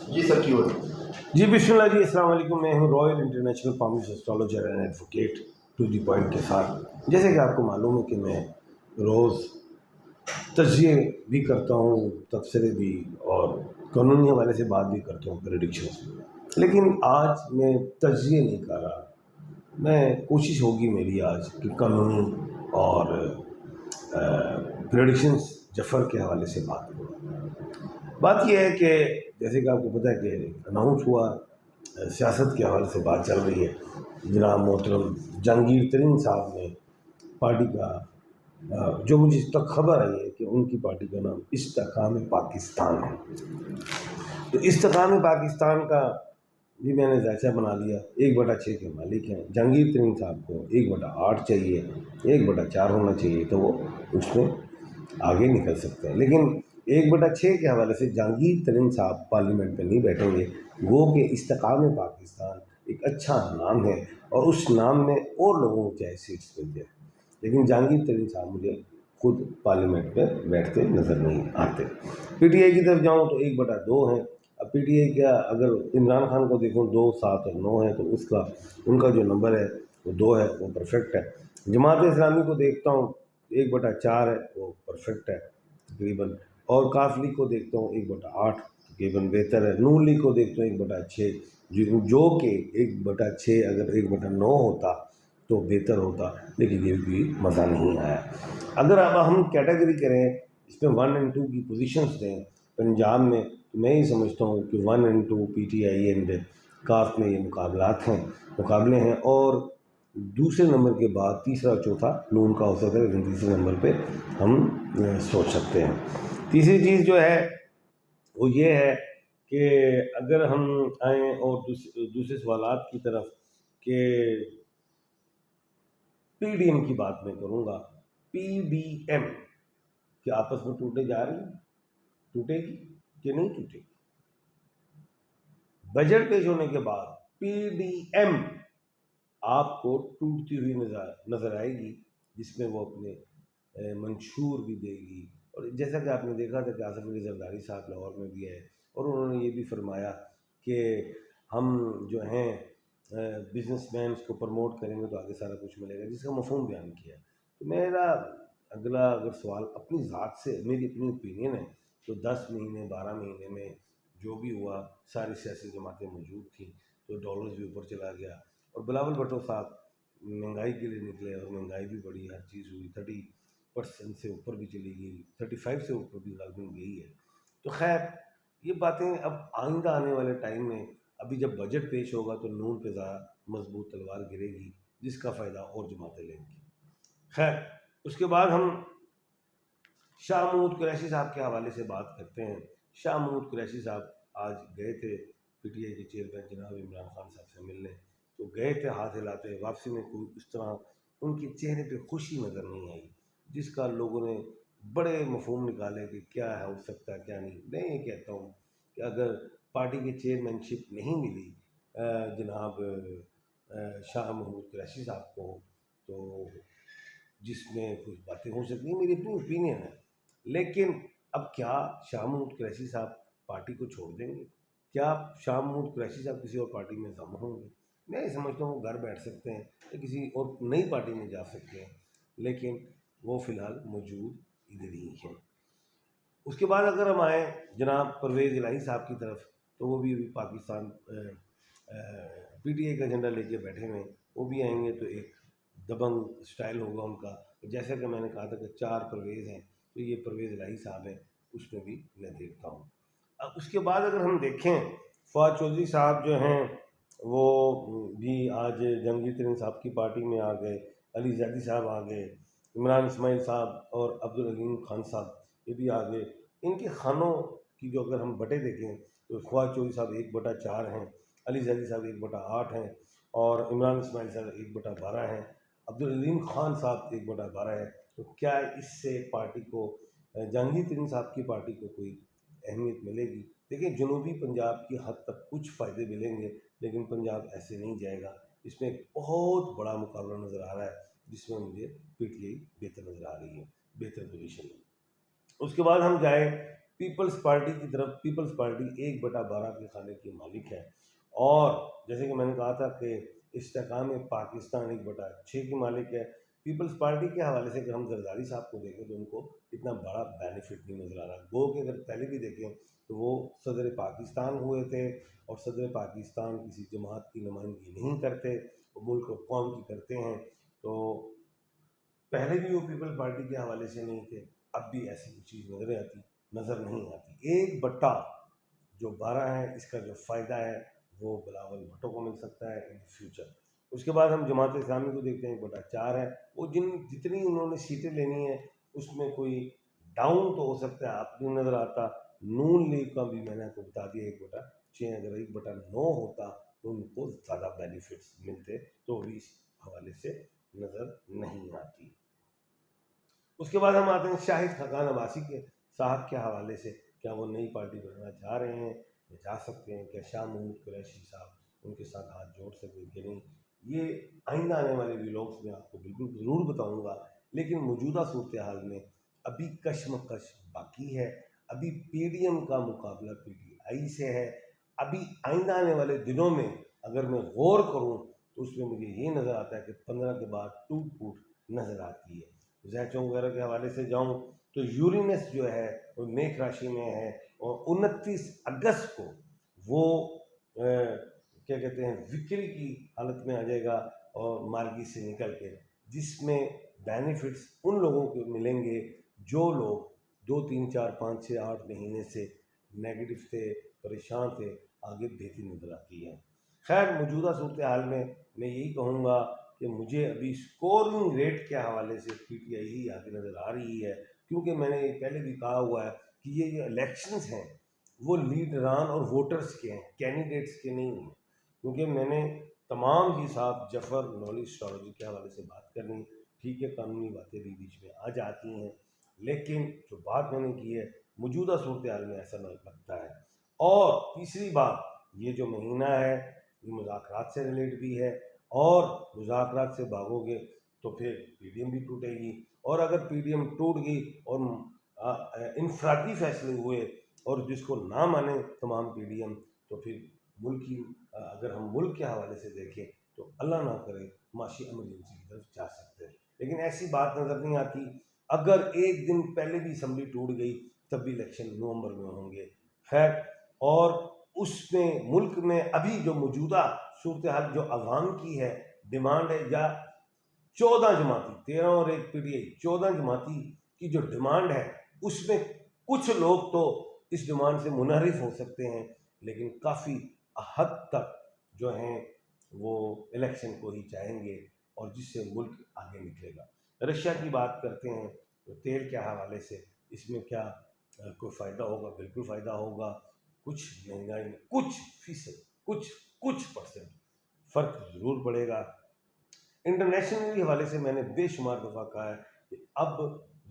جی سر کی بات. جی بسم اللہ جی، السلام علیکم. میں ہوں royal international pharmacist astrologer and advocate to the point کے ساتھ. جیسے کہ آپ کو معلوم ہے کہ میں روز تجزیے بھی کرتا ہوں، تبصرے بھی، اور قانونی حوالے سے بات بھی کرتا ہوں، پریڈکشنز. لیکن آج میں تجزیے نہیں کر رہا. میں کوشش ہوگی میری آج کہ قانونی اور پریڈکشنز جفر کے حوالے سے بات کروں. بات یہ ہے کہ جیسے کہ آپ کو پتہ ہے کہ اناؤنس ہوا، سیاست کے حوالے سے بات چل رہی ہے. جناب محترم جہانگیر ترین صاحب نے پارٹی کا جو مجھے اس تک خبر آئی ہے کہ ان کی پارٹی کا نام استحکام پاکستان ہے. تو استحکام پاکستان کا بھی میں نے ذائچہ بنا لیا. 1/6 کے مالک ہیں. جہانگیر ترین صاحب کو 1/8 چاہیے، 1/4 ہونا چاہیے تو وہ اس میں آگے نکل سکتے ہیں. لیکن 1/6 کے حوالے سے جہانگیر ترین صاحب پارلیمنٹ میں نہیں بیٹھیں گے. وہ کہ استحکام پاکستان ایک اچھا نام ہے اور اس نام میں اور لوگوں کو چاہے سیٹس مل جائے، لیکن جہانگیر ترین صاحب مجھے خود پارلیمنٹ میں بیٹھتے نظر نہیں آتے. پی ٹی آئی کی طرف جاؤں تو 1/2 ہیں. اب پی ٹی آئی کیا، اگر عمران خان کو دیکھوں 2، 7 اور 9 ہے تو ان کا جو نمبر ہے وہ 2 ہے، وہ پرفیکٹ ہے. جماعت اسلامی کو دیکھتا ہوں 1/4 ہے، وہ پرفیکٹ ہے تقریباً. اور کاف لیگ کو دیکھتا ہوں 1/8 تقریباً بہتر ہے. نون لیگ کو دیکھتا ہوں 1/6 جو کہ 1/6 اگر 1/9 ہوتا تو بہتر ہوتا، لیکن یہ بھی مزہ نہیں آیا. اگر اب ہم کیٹیگری کریں، اس میں 1 اور 2 کی پوزیشنز دیں پنجاب میں، تو میں ہی سمجھتا ہوں کہ 1 اور 2 پی ٹی آئی اینڈ کاف میں یہ مقابلے ہیں. اور دوسرے نمبر کے بعد تیسرا اور چوتھا نون کا ہو سکتا ہے، لیکن تیسرے نمبر پہ ہم سوچ سکتے ہیں. تیسری چیز جو ہے وہ یہ ہے کہ اگر ہم آئیں اور دوسرے سوالات کی طرف، کہ پی ڈی ایم کی بات میں کروں گا. پی ڈی ایم کہ آپس میں ٹوٹے جا رہی ہیں، ٹوٹے گی کہ نہیں ٹوٹے گی؟ بجٹ پیش ہونے کے بعد پی ڈی ایم آپ کو ٹوٹتی ہوئی نظر آئے گی، جس میں وہ اپنے منشور بھی دے گی. اور جیسا کہ آپ نے دیکھا تھا کہ آصف علی زرداری صاحب لاہور میں بھی ہے، اور انہوں نے یہ بھی فرمایا کہ ہم جو ہیں بزنس مینس کو پروموٹ کریں گے تو آگے سارا کچھ ملے گا، جس کا مفہوم بیان کیا. تو میرا اگلا اگر سوال اپنی ذات سے، میری اپنی اوپینین ہے، تو 10 مہینے 12 مہینے میں جو بھی ہوا، ساری سیاسی جماعتیں موجود تھیں تو ڈالرز بھی اوپر چلا گیا. اور بلاول بھٹو صاحب مہنگائی کے لیے نکلے اور مہنگائی بھی بڑی، ہر چیز ہوئی، 30% سے اوپر بھی چلی گئی، 35 سے اوپر بھی غالباً گئی ہے. تو خیر یہ باتیں اب آئندہ آنے والے ٹائم میں، ابھی جب بجٹ پیش ہوگا تو نون پہ ذرا مضبوط تلوار گرے گی، جس کا فائدہ اور جماعتیں لیں گی. خیر اس کے بعد ہم شاہ محمود قریشی صاحب کے حوالے سے بات کرتے ہیں. شاہ محمود قریشی صاحب آج گئے تھے پی ٹی آئی کے چیئرمین جناب عمران خان صاحب سے ملنے. تو گئے تھے ہاتھ ہلاتے، واپسی میں کوئی اس طرح ان کے چہرے پہ خوشی نظر نہیں آئی، جس کا لوگوں نے بڑے مفہوم نکالے کہ کیا ہو سکتا ہے کیا نہیں. میں یہ کہتا ہوں کہ اگر پارٹی کی چیئرمین شپ نہیں ملی جناب شاہ محمود قریشی صاحب کو، تو جس میں کچھ باتیں ہو سکتی ہیں، میری اپنی اوپینین ہے. لیکن اب کیا شاہ محمود قریشی صاحب پارٹی کو چھوڑ دیں گے؟ کیا شاہ محمود قریشی صاحب کسی اور پارٹی میں ضم ہوں گے؟ میں یہ سمجھتا ہوں گھر بیٹھ سکتے ہیں یا کسی اور نئی پارٹی میں جا سکتے ہیں، لیکن وہ فی الحال موجود ادھر ہی ہیں. اس کے بعد اگر ہم آئیں جناب پرویز الہی صاحب کی طرف، تو وہ بھی ابھی پاکستان پی ٹی آئی کا ایجنڈا لے کے بیٹھے ہوئے ہیں. وہ بھی آئیں گے تو ایک دبنگ سٹائل ہوگا ان کا. جیسا کہ میں نے کہا تھا کہ 4 پرویز ہیں، تو یہ پرویز الہی صاحب ہیں، اس میں بھی میں دیکھتا ہوں. اب اس کے بعد اگر ہم دیکھیں، فواد چودھری صاحب جو ہیں وہ بھی آج جہانگیر ترین صاحب کی پارٹی میں آ گئے. علی زیدی صاحب آ گئے، عمران اسماعیل صاحب اور عبدالعلیم خان صاحب یہ بھی آ گئے. ان کے خانوں کی جو اگر ہم بٹے دیکھیں تو فواد چودھری صاحب 1/4 ہیں، علی زیدی صاحب 1/8 ہیں، اور عمران اسماعیل صاحب 1/12 ہیں، عبدالعلیم خان صاحب 1/12 ہیں. تو کیا اس سے پارٹی کو، جہانگیر ترین صاحب کی پارٹی کو کوئی اہمیت ملے گی؟ دیکھیں جنوبی پنجاب کی حد تک کچھ فائدے ملیں گے، لیکن پنجاب ایسے نہیں جائے گا. اس میں ایک بہت بڑا مقابلہ نظر آ رہا ہے، جس میں مجھے پی ٹی آئی بہتر نظر آ رہی ہے، بہتر پوزیشن میں. اس کے بعد ہم جائیں پیپلز پارٹی کی طرف پیپلز پارٹی 1/12 کے خانے کی مالک ہے، اور جیسے کہ میں نے کہا تھا کہ استحکام پاکستان 1/6 کی مالک ہے۔ پیپلز پارٹی کے حوالے سے اگر ہم زرداری صاحب کو دیکھیں تو ان کو اتنا بڑا بینیفٹ نہیں نظر آ رہا، گو کہ اگر پہلے بھی دیکھیں تو وہ صدر پاکستان ہوئے تھے، اور صدر پاکستان کسی جماعت کی نمائندگی نہیں کرتے، وہ ملک اور قوم کی کرتے ہیں، تو پہلے بھی وہ پیپل پارٹی کے حوالے سے نہیں تھے، اب بھی ایسی کوئی چیز نظر نہیں آتی۔ 1/12 ہے، اس کا جو فائدہ ہے وہ بلاول بھٹو کو مل سکتا ہے ان فیوچر۔ اس کے بعد ہم جماعت اسلامی کو دیکھتے ہیں، 1/4 ہے، وہ جتنی انہوں نے سیٹیں لینی ہیں اس میں کوئی ڈاؤن تو ہو سکتا ہے، آپ کو نظر آتا۔ نون لیگ کا بھی میں نے آپ کو بتا دیا 1/6، اگر 1/9 ہوتا تو ان کو زیادہ بینیفٹس ملتے، تو بھی اس حوالے سے نظر نہیں آتی۔ اس کے بعد ہم آتے ہیں شاہد خاقان عباسی کے صاحب کے حوالے سے، کیا وہ نئی پارٹی بنانا چاہ رہے ہیں یا جا سکتے ہیں؟ کیا شاہ محمود قریشی صاحب ان کے ساتھ ہاتھ جوڑ سکتے ہیں کہ نہیں؟ یہ آئندہ آنے والے ویلاگس میں آپ کو بالکل ضرور بتاؤں گا، لیکن موجودہ صورتحال میں ابھی کشمکش باقی ہے، ابھی پی ڈی ایم کا مقابلہ پی ٹی آئی سے ہے، ابھی آئندہ آنے والے دنوں میں اگر میں غور کروں تو اس میں مجھے یہ نظر آتا ہے کہ 15 کے بعد ٹوٹ پھوٹ نظر آتی ہے۔ زیچوں وغیرہ کے حوالے سے جاؤں تو یورینس جو ہے وہ میخ راشی میں ہے، اور 29 اگست کو وہ کیا کہتے ہیں وکری کی حالت میں آ جائے گا، اور مارگی سے نکل کے، جس میں بینیفٹس ان لوگوں کو ملیں گے جو لوگ 2 3 4 5 6 8 مہینے سے نیگیٹو تھے، پریشان تھے، آگے بہتری نظر آتی ہے۔ خیر موجودہ صورتحال میں یہی کہوں گا کہ مجھے ابھی اسکورنگ ریٹ کے حوالے سے پی ٹی آئی ہی آگے نظر آ رہی ہے، کیونکہ میں نے پہلے بھی کہا ہوا ہے کہ یہ جو الیکشنز ہیں وہ لیڈران اور ووٹرز کے ہیں، کینڈیڈیٹس کے نہیں ہیں، کیونکہ میں نے تمام ہی صاحب جفر نالج اسٹرالوجی کے حوالے سے بات کرنی، ٹھیک ہے قانونی باتیں بھی بیچ میں آ جاتی ہیں، لیکن جو بات میں نے کی ہے موجودہ صورتحال میں ایسا لگتا ہے۔ اور تیسری بات، یہ جو مہینہ ہے یہ مذاکرات سے ریلیٹ بھی ہے، اور مذاکرات سے بھاگو گے تو پھر پی ڈی ایم بھی ٹوٹے گی، اور اگر پی ڈی ایم ٹوٹ گئی اور انفرادی فیصلے ہوئے اور جس کو نہ مانے تمام پی ڈی ایم، تو پھر ملکی اگر ہم ملک کے حوالے سے دیکھیں تو اللہ نہ کرے معاشی ایمرجنسی کی طرف جا سکتے ہیں، لیکن ایسی بات نظر نہیں آتی۔ اگر ایک دن پہلے بھی اسمبلی ٹوٹ گئی تب بھی الیکشن نومبر میں ہوں گے۔ خیر، اور اس میں ملک میں ابھی جو موجودہ صورتحال جو عوام کی ہے ڈیمانڈ ہے، یا 14 جماعتی 13 اور ایک پی ٹی آئی 14 جماعتی کی جو ڈیمانڈ ہے، اس میں کچھ لوگ تو اس ڈیمانڈ سے منحرف ہو سکتے ہیں، لیکن کافی حد تک جو ہیں وہ الیکشن کو ہی چاہیں گے، اور جس سے ملک آگے نکلے گا۔ رشیا کی بات کرتے ہیں تو تیل کے حوالے سے اس میں کیا کوئی فائدہ ہوگا؟ بالکل فائدہ ہوگا، کچھ مہنگائی میں کچھ فیصد کچھ پرسنٹ فرق ضرور پڑے گا۔ انٹرنیشنل حوالے سے میں نے بے شمار دفعہ کہا ہے کہ اب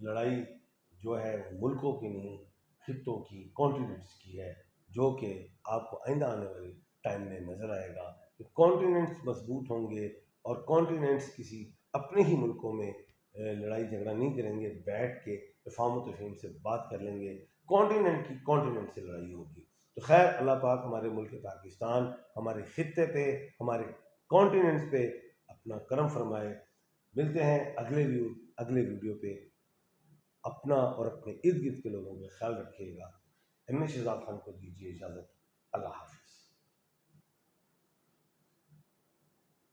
لڑائی جو ہے ملکوں کی نہیں، خطوں کی، کانٹیننٹس کی ہے، جو کہ آپ کو آئندہ آنے والے ٹائم میں نظر آئے گا کہ کانٹیننٹس مضبوط ہوں گے، اور کانٹیننٹس کسی اپنے ہی ملکوں میں لڑائی جھگڑا نہیں کریں گے، بیٹھ کے افہام و تفہیم سے بات کر لیں گے، کانٹیننٹ کی کانٹیننٹ سے لڑائی ہوگی۔ تو خیر اللہ پاک ہمارے ملک پاکستان، ہمارے خطے پہ، ہمارے کانٹیننٹس پہ اپنا کرم فرمائے۔ ملتے ہیں اگلے ویڈیو پہ۔ اپنا اور اپنے ارد گرد کے لوگوں کا خیال رکھیے گا۔ ایم اے شہزاد خان کو دیجیے اجازت۔ اللہ حافظ۔